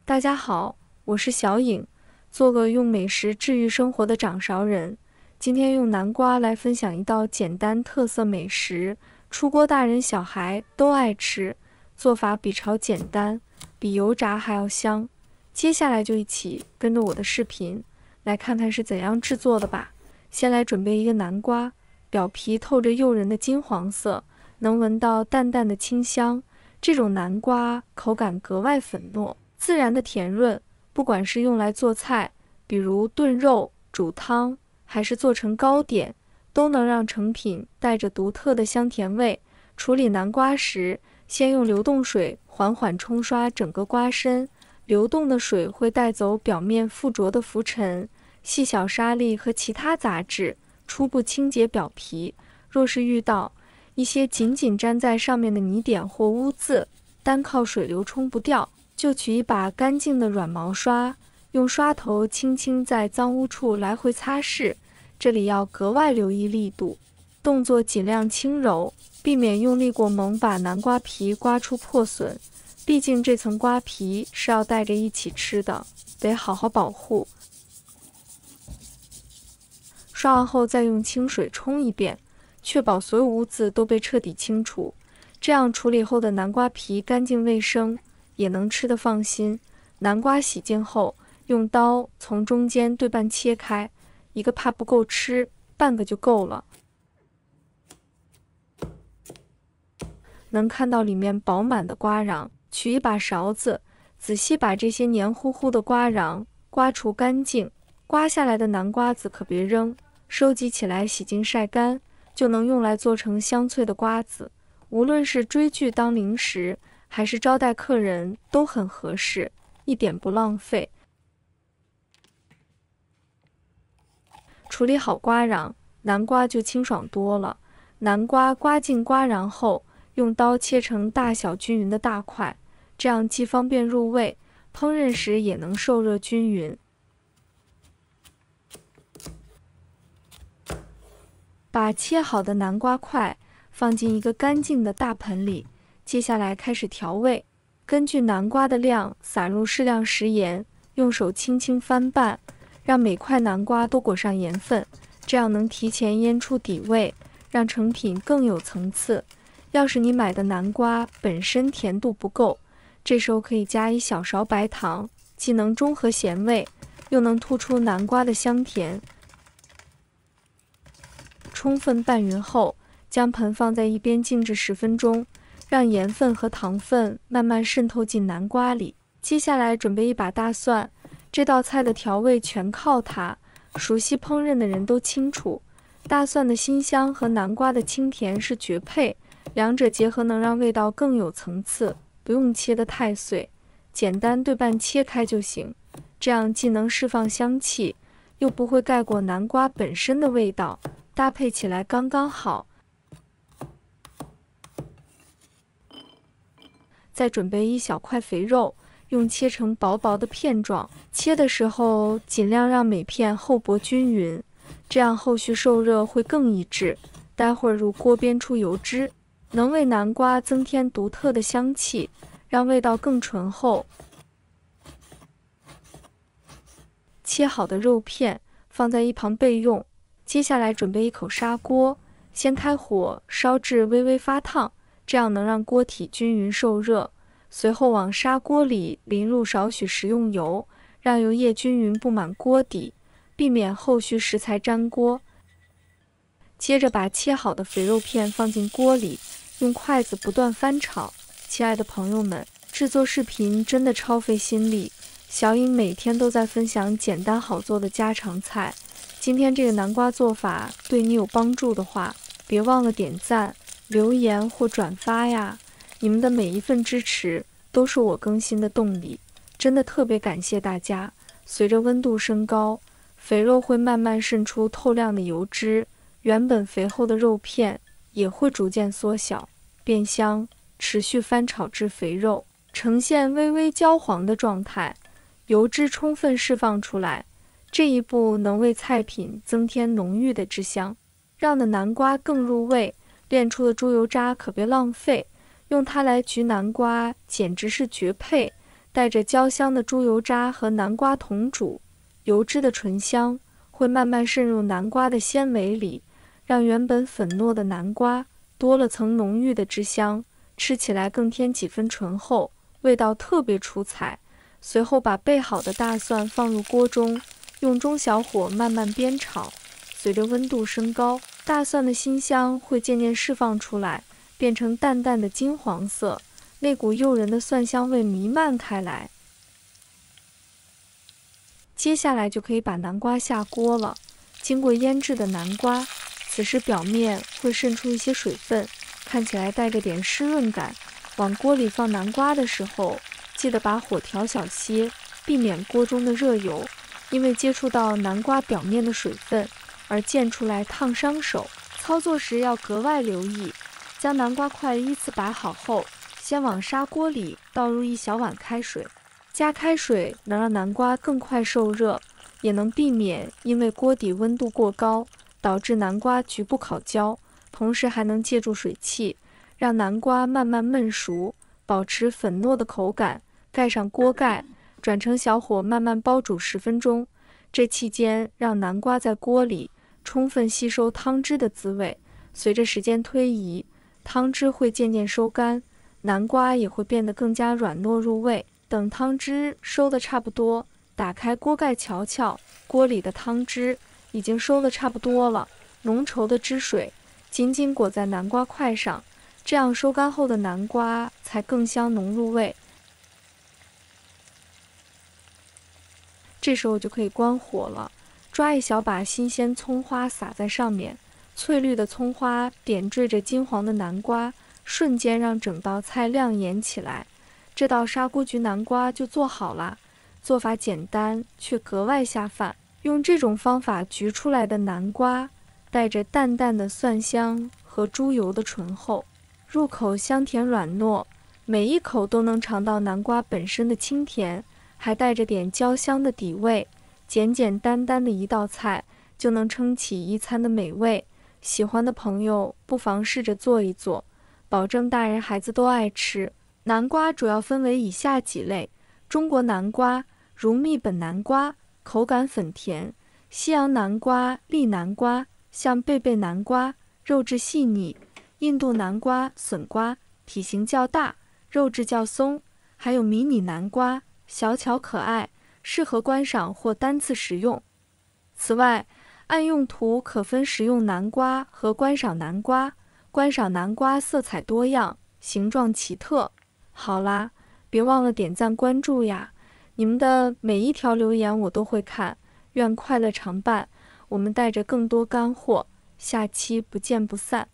大家好，我是小颖，做个用美食治愈生活的掌勺人。今天用南瓜来分享一道简单特色美食，出锅大人小孩都爱吃，做法比炒简单，比油炸还要香。接下来就一起跟着我的视频来看看是怎样制作的吧。先来准备一个南瓜，表皮透着诱人的金黄色，能闻到淡淡的清香。这种南瓜口感格外粉糯，自然的甜润，不管是用来做菜，比如炖肉、煮汤，还是做成糕点，都能让成品带着独特的香甜味。处理南瓜时，先用流动水缓缓冲刷整个瓜身，流动的水会带走表面附着的浮尘、细小沙粒和其他杂质，初步清洁表皮。若是遇到一些紧紧粘在上面的泥点或污渍，单靠水流冲不掉，就取一把干净的软毛刷，用刷头轻轻在脏污处来回擦拭，这里要格外留意力度，动作尽量轻柔，避免用力过猛把南瓜皮刮出破损，毕竟这层瓜皮是要带着一起吃的，得好好保护。刷完后再用清水冲一遍，确保所有污渍都被彻底清除，这样处理后的南瓜皮干净卫生，也能吃得放心。南瓜洗净后，用刀从中间对半切开，一个怕不够吃，半个就够了。能看到里面饱满的瓜瓤，取一把勺子，仔细把这些黏糊糊的瓜瓤刮除干净。刮下来的南瓜子可别扔，收集起来洗净晒干，就能用来做成香脆的瓜子，无论是追剧当零食，还是招待客人都很合适，一点不浪费。处理好瓜瓤，南瓜就清爽多了。南瓜刮净瓜瓤后，用刀切成大小均匀的大块，这样既方便入味，烹饪时也能受热均匀。把切好的南瓜块放进一个干净的大盆里，接下来开始调味。根据南瓜的量撒入适量食盐，用手轻轻翻拌，让每块南瓜都裹上盐分，这样能提前腌出底味，让成品更有层次。要是你买的南瓜本身甜度不够，这时候可以加一小勺白糖，既能中和咸味，又能突出南瓜的香甜。充分拌匀后，将盆放在一边静置10分钟，让盐分和糖分慢慢渗透进南瓜里。接下来准备一把大蒜，这道菜的调味全靠它，熟悉烹饪的人都清楚，大蒜的辛香和南瓜的清甜是绝配，两者结合能让味道更有层次，不用切得太碎，简单对半切开就行，这样既能释放香气，又不会盖过南瓜本身的味道，搭配起来刚刚好。再准备一小块肥肉，用切成薄薄的片状，切的时候尽量让每片厚薄均匀，这样后续受热会更一致，待会儿入锅煸出油脂，能为南瓜增添独特的香气，让味道更醇厚。切好的肉片放在一旁备用。接下来准备一口砂锅，先开火烧至微微发烫，这样能让锅体均匀受热。随后往砂锅里淋入少许食用油，让油液均匀布满锅底，避免后续食材粘锅。接着把切好的肥肉片放进锅里，用筷子不断翻炒。亲爱的朋友们，制作视频真的超费心力，小颖每天都在分享简单好做的家常菜。今天这个南瓜做法对你有帮助的话，别忘了点赞、留言或转发呀！你们的每一份支持都是我更新的动力，真的特别感谢大家。随着温度升高，肥肉会慢慢渗出透亮的油脂，原本肥厚的肉片也会逐渐缩小变香。持续翻炒至肥肉呈现微微焦黄的状态，油脂充分释放出来。这一步能为菜品增添浓郁的汁香，让的南瓜更入味。炼出的猪油渣可别浪费，用它来焗南瓜简直是绝配。带着焦香的猪油渣和南瓜同煮，油脂的醇香会慢慢渗入南瓜的纤维里，让原本粉糯的南瓜多了层浓郁的汁香，吃起来更添几分醇厚，味道特别出彩。随后把备好的大蒜放入锅中，用中小火慢慢煸炒，随着温度升高，大蒜的辛香会渐渐释放出来，变成淡淡的金黄色，那股诱人的蒜香味弥漫开来。接下来就可以把南瓜下锅了。经过腌制的南瓜，此时表面会渗出一些水分，看起来带着点湿润感。往锅里放南瓜的时候，记得把火调小些，避免锅中的热油，因为接触到南瓜表面的水分而溅出来烫伤手。操作时要格外留意。将南瓜块依次摆好后，先往砂锅里倒入1小碗开水。加开水能让南瓜更快受热，也能避免因为锅底温度过高导致南瓜局部烤焦，同时还能借助水汽让南瓜慢慢焖熟，保持粉糯的口感。盖上锅盖，转成小火慢慢煲煮10分钟。这期间让南瓜在锅里充分吸收汤汁的滋味。随着时间推移，汤汁会渐渐收干，南瓜也会变得更加软糯入味。等汤汁收得差不多，打开锅盖瞧瞧，锅里的汤汁已经收得差不多了，浓稠的汁水紧紧裹在南瓜块上，这样收干后的南瓜才更香浓入味。这时候就可以关火了，抓1小把新鲜葱花撒在上面，翠绿的葱花点缀着金黄的南瓜，瞬间让整道菜亮眼起来。这道砂锅焗南瓜就做好了，做法简单却格外下饭。用这种方法焗出来的南瓜，带着淡淡的蒜香和猪油的醇厚，入口香甜软糯，每一口都能尝到南瓜本身的清甜，还带着点焦香的底味。简简单单的一道菜，就能撑起一餐的美味。喜欢的朋友不妨试着做一做，保证大人孩子都爱吃。南瓜主要分为以下几类：中国南瓜、如蜜本南瓜，口感粉甜；西洋南瓜、栗南瓜，像贝贝南瓜，肉质细腻；印度南瓜、笋瓜，体型较大，肉质较松；还有迷你南瓜，小巧可爱，适合观赏或单次食用。此外，按用途可分食用南瓜和观赏南瓜。观赏南瓜色彩多样，形状奇特。好啦，别忘了点赞关注呀！你们的每一条留言我都会看，愿快乐常伴。我们带着更多干货，下期不见不散。